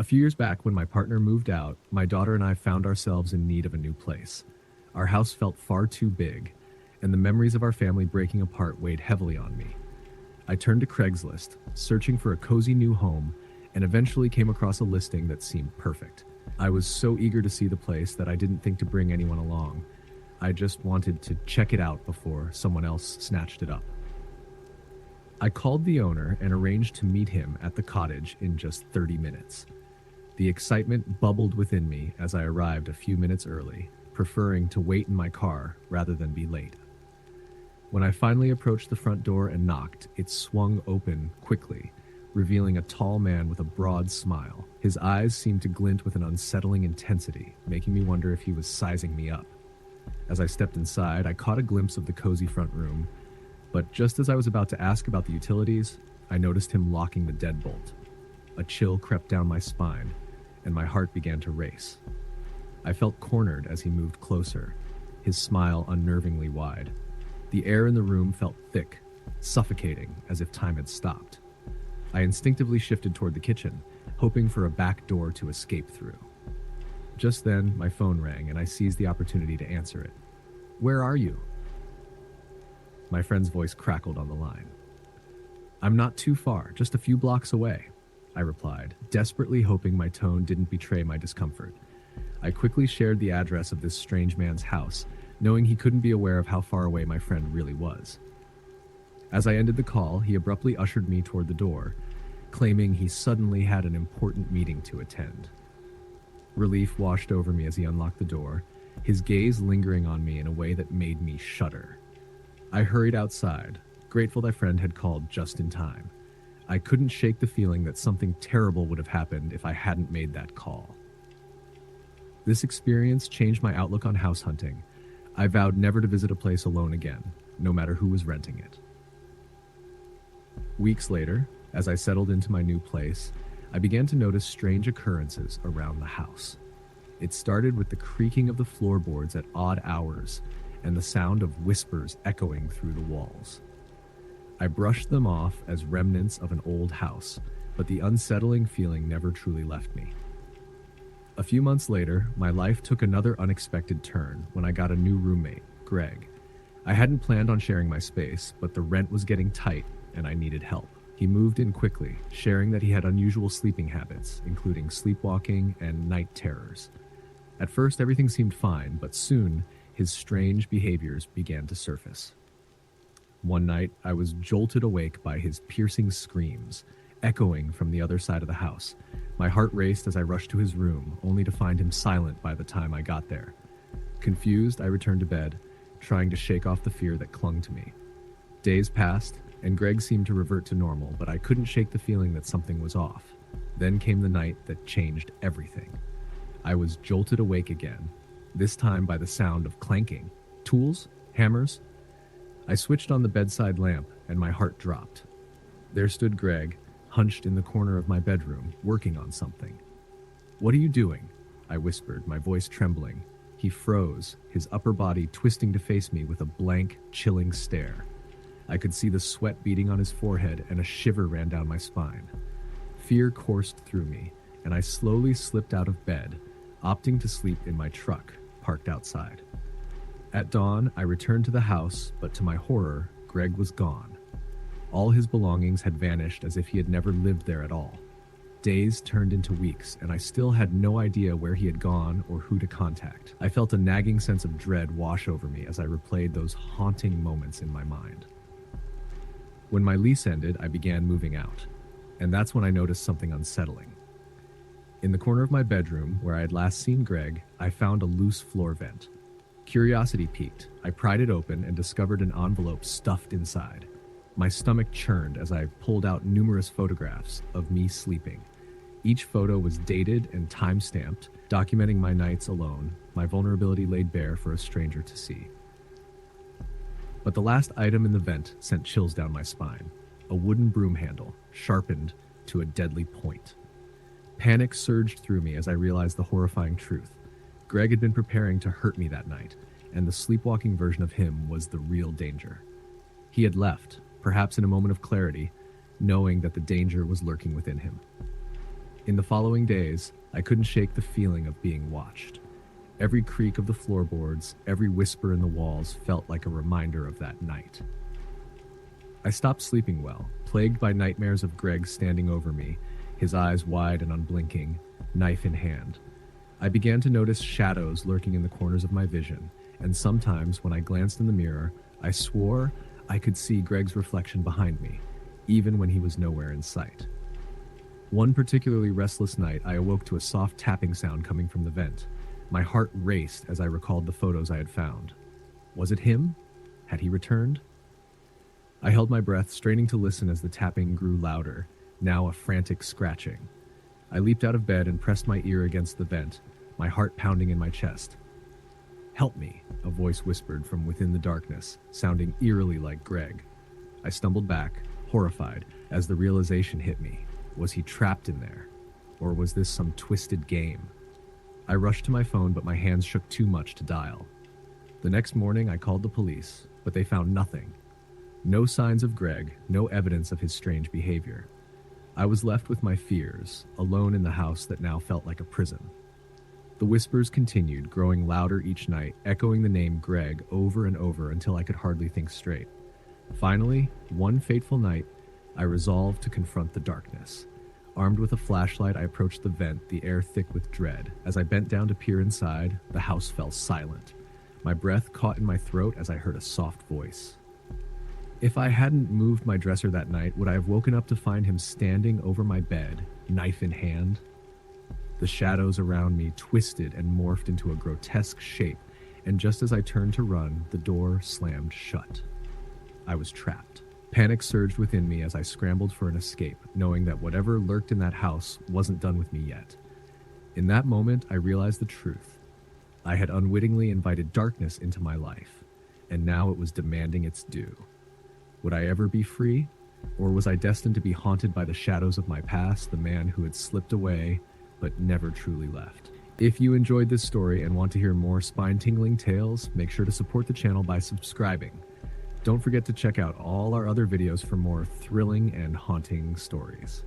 A few years back, when my partner moved out, my daughter and I found ourselves in need of a new place. Our house felt far too big, and the memories of our family breaking apart weighed heavily on me. I turned to Craigslist, searching for a cozy new home, and eventually came across a listing that seemed perfect. I was so eager to see the place that I didn't think to bring anyone along. I just wanted to check it out before someone else snatched it up. I called the owner and arranged to meet him at the cottage in just 30 minutes. The excitement bubbled within me as I arrived a few minutes early, preferring to wait in my car rather than be late. When I finally approached the front door and knocked, it swung open quickly, revealing a tall man with a broad smile. His eyes seemed to glint with an unsettling intensity, making me wonder if he was sizing me up. As I stepped inside, I caught a glimpse of the cozy front room, but just as I was about to ask about the utilities, I noticed him locking the deadbolt. A chill crept down my spine, and my heart began to race. I felt cornered as he moved closer, his smile unnervingly wide. The air in the room felt thick, suffocating, as if time had stopped. I instinctively shifted toward the kitchen, hoping for a back door to escape through. Just then, my phone rang, and I seized the opportunity to answer it. "Where are you?" My friend's voice crackled on the line. "I'm not too far, just a few blocks away," I replied, desperately hoping my tone didn't betray my discomfort. I quickly shared the address of this strange man's house, knowing he couldn't be aware of how far away my friend really was. As I ended the call, he abruptly ushered me toward the door, claiming he suddenly had an important meeting to attend. Relief washed over me as he unlocked the door, his gaze lingering on me in a way that made me shudder. I hurried outside, grateful my friend had called just in time. I couldn't shake the feeling that something terrible would have happened if I hadn't made that call. This experience changed my outlook on house hunting. I vowed never to visit a place alone again, no matter who was renting it. Weeks later, as I settled into my new place, I began to notice strange occurrences around the house. It started with the creaking of the floorboards at odd hours and the sound of whispers echoing through the walls. I brushed them off as remnants of an old house, but the unsettling feeling never truly left me. A few months later, my life took another unexpected turn when I got a new roommate, Greg. I hadn't planned on sharing my space, but the rent was getting tight and I needed help. He moved in quickly, sharing that he had unusual sleeping habits, including sleepwalking and night terrors. At first, everything seemed fine, but soon, his strange behaviors began to surface. One night, I was jolted awake by his piercing screams, echoing from the other side of the house. My heart raced as I rushed to his room, only to find him silent by the time I got there. Confused, I returned to bed, trying to shake off the fear that clung to me. Days passed, and Greg seemed to revert to normal, but I couldn't shake the feeling that something was off. Then came the night that changed everything. I was jolted awake again, this time by the sound of clanking. Tools? Hammers? I switched on the bedside lamp, and my heart dropped. There stood Greg, hunched in the corner of my bedroom, working on something. "What are you doing?" I whispered, my voice trembling. He froze, his upper body twisting to face me with a blank, chilling stare. I could see the sweat beading on his forehead, and a shiver ran down my spine. Fear coursed through me, and I slowly slipped out of bed, opting to sleep in my truck, parked outside. At dawn, I returned to the house, but to my horror, Greg was gone. All his belongings had vanished as if he had never lived there at all. Days turned into weeks, and I still had no idea where he had gone or who to contact. I felt a nagging sense of dread wash over me as I replayed those haunting moments in my mind. When my lease ended, I began moving out, and that's when I noticed something unsettling. In the corner of my bedroom, where I had last seen Greg, I found a loose floor vent. Curiosity piqued. I pried it open and discovered an envelope stuffed inside. My stomach churned as I pulled out numerous photographs of me sleeping. Each photo was dated and time-stamped, documenting my nights alone, my vulnerability laid bare for a stranger to see. But the last item in the vent sent chills down my spine. A wooden broom handle, sharpened to a deadly point. Panic surged through me as I realized the horrifying truth. Greg had been preparing to hurt me that night, and the sleepwalking version of him was the real danger. He had left, perhaps in a moment of clarity, knowing that the danger was lurking within him. In the following days, I couldn't shake the feeling of being watched. Every creak of the floorboards, every whisper in the walls felt like a reminder of that night. I stopped sleeping well, plagued by nightmares of Greg standing over me, his eyes wide and unblinking, knife in hand. I began to notice shadows lurking in the corners of my vision, and sometimes when I glanced in the mirror, I swore I could see Greg's reflection behind me, even when he was nowhere in sight. One particularly restless night, I awoke to a soft tapping sound coming from the vent. My heart raced as I recalled the photos I had found. Was it him? Had he returned? I held my breath, straining to listen as the tapping grew louder, now a frantic scratching. I leaped out of bed and pressed my ear against the vent, my heart pounding in my chest. "Help me," a voice whispered from within the darkness, sounding eerily like Greg. I stumbled back, horrified, as the realization hit me. Was he trapped in there? Or was this some twisted game? I rushed to my phone, but my hands shook too much to dial. The next morning, I called the police, but they found nothing. No signs of Greg, no evidence of his strange behavior. I was left with my fears, alone in the house that now felt like a prison. The whispers continued, growing louder each night, echoing the name Greg over and over until I could hardly think straight. Finally, one fateful night, I resolved to confront the darkness. Armed with a flashlight, I approached the vent, the air thick with dread. As I bent down to peer inside, the house fell silent. My breath caught in my throat as I heard a soft voice. If I hadn't moved my dresser that night, would I have woken up to find him standing over my bed, knife in hand? The shadows around me twisted and morphed into a grotesque shape, and just as I turned to run, the door slammed shut. I was trapped. Panic surged within me as I scrambled for an escape, knowing that whatever lurked in that house wasn't done with me yet. In that moment, I realized the truth. I had unwittingly invited darkness into my life, and now it was demanding its due. Would I ever be free? Or was I destined to be haunted by the shadows of my past, the man who had slipped away but never truly left? If you enjoyed this story and want to hear more spine-tingling tales, make sure to support the channel by subscribing. Don't forget to check out all our other videos for more thrilling and haunting stories.